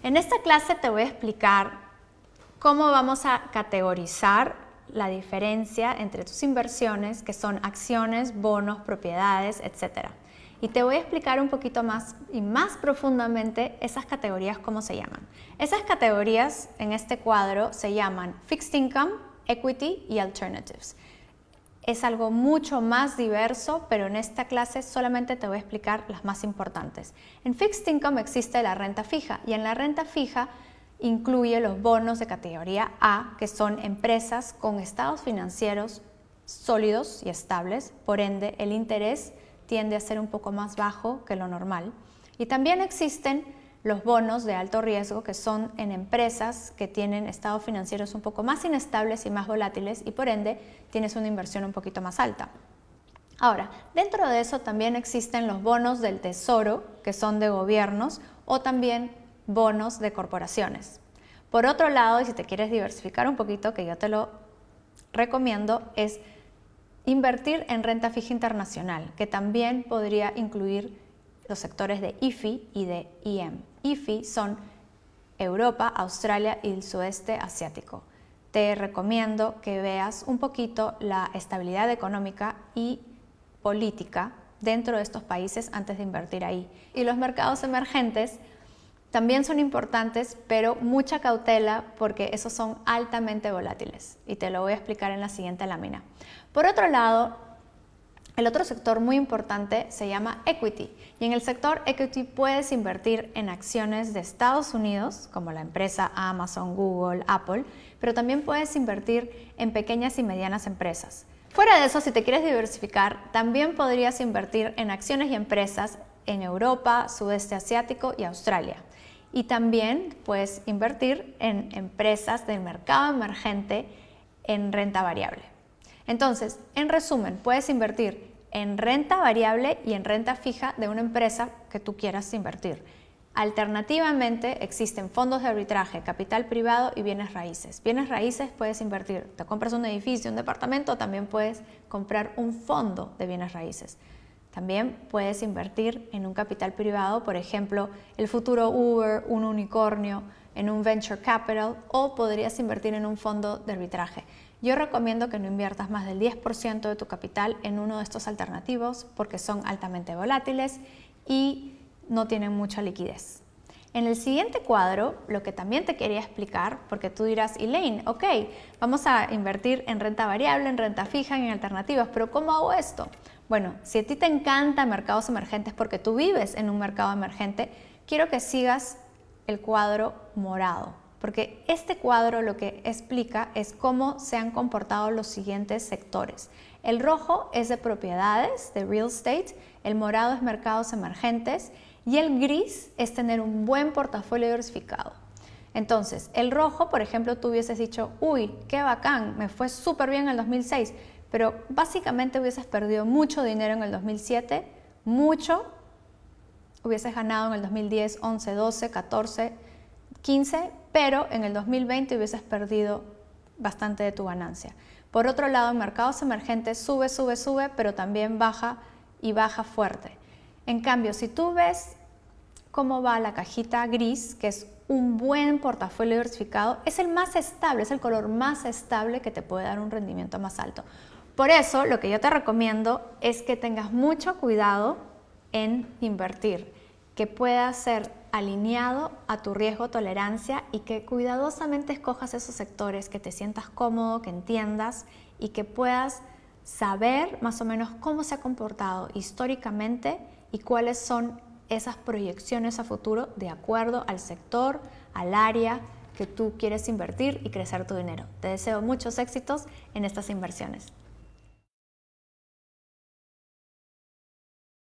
En esta clase te voy a explicar cómo vamos a categorizar la diferencia entre tus inversiones, que son acciones, bonos, propiedades, etc. Y te voy a explicar un poquito más y más profundamente esas categorías, cómo se llaman. Esas categorías en este cuadro se llaman Fixed Income, Equity y Alternatives. Es algo mucho más diverso, pero en esta clase solamente te voy a explicar las más importantes. En Fixed Income existe la renta fija y en la renta fija incluye los bonos de categoría A, que son empresas con estados financieros sólidos y estables, por ende el interés tiende a ser un poco más bajo que lo normal. Y también existen los bonos de alto riesgo, que son en empresas que tienen estados financieros un poco más inestables y más volátiles y por ende tienes una inversión un poquito más alta. Ahora, dentro de eso también existen los bonos del tesoro, que son de gobiernos, o también bonos de corporaciones. Por otro lado, y si te quieres diversificar un poquito, que yo te lo recomiendo, es invertir en renta fija internacional, que también podría incluir los sectores de IFI y de IM. IFI son Europa, Australia y el sudeste asiático. Te recomiendo que veas un poquito la estabilidad económica y política dentro de estos países antes de invertir ahí. Y los mercados emergentes también son importantes, pero mucha cautela porque esos son altamente volátiles y te lo voy a explicar en la siguiente lámina. Por otro lado, el otro sector muy importante se llama Equity y en el sector Equity puedes invertir en acciones de Estados Unidos como la empresa Amazon, Google, Apple, pero también puedes invertir en pequeñas y medianas empresas. Fuera de eso, si te quieres diversificar, también podrías invertir en acciones y empresas en Europa, sudeste asiático y Australia. Y también puedes invertir en empresas del mercado emergente en renta variable. Entonces, en resumen, puedes invertir en renta variable y en renta fija de una empresa que tú quieras invertir. Alternativamente, existen fondos de arbitraje, capital privado y bienes raíces. Bienes raíces puedes invertir, te compras un edificio, un departamento, también puedes comprar un fondo de bienes raíces. También puedes invertir en un capital privado, por ejemplo, el futuro Uber, un unicornio, en un venture capital, o podrías invertir en un fondo de arbitraje. Yo recomiendo que no inviertas más del 10% de tu capital en uno de estos alternativos porque son altamente volátiles y no tienen mucha liquidez. En el siguiente cuadro, lo que también te quería explicar, porque tú dirás, Elaine, ok, vamos a invertir en renta variable, en renta fija, en alternativas, pero ¿cómo hago esto? Bueno, si a ti te encantan mercados emergentes porque tú vives en un mercado emergente, quiero que sigas el cuadro morado, porque este cuadro lo que explica es cómo se han comportado los siguientes sectores. El rojo es de propiedades, de real estate, el morado es mercados emergentes y el gris es tener un buen portafolio diversificado. Entonces, el rojo, por ejemplo, tú hubieses dicho, uy, qué bacán, me fue súper bien en el 2006, pero básicamente hubieses perdido mucho dinero en el 2007, mucho, hubieses ganado en el 2010, 11, 12, 14, 15, pero en el 2020 hubieses perdido bastante de tu ganancia. Por otro lado, en mercados emergentes sube, sube, sube, pero también baja y baja fuerte. En cambio, si tú ves cómo va la cajita gris, que es un buen portafolio diversificado, es el más estable, es el color más estable que te puede dar un rendimiento más alto. Por eso, lo que yo te recomiendo es que tengas mucho cuidado en invertir, que pueda ser alineado a tu riesgo tolerancia y que cuidadosamente escojas esos sectores que te sientas cómodo, que entiendas y que puedas saber más o menos cómo se ha comportado históricamente y cuáles son esas proyecciones a futuro de acuerdo al sector, al área que tú quieres invertir y crecer tu dinero. Te deseo muchos éxitos en estas inversiones.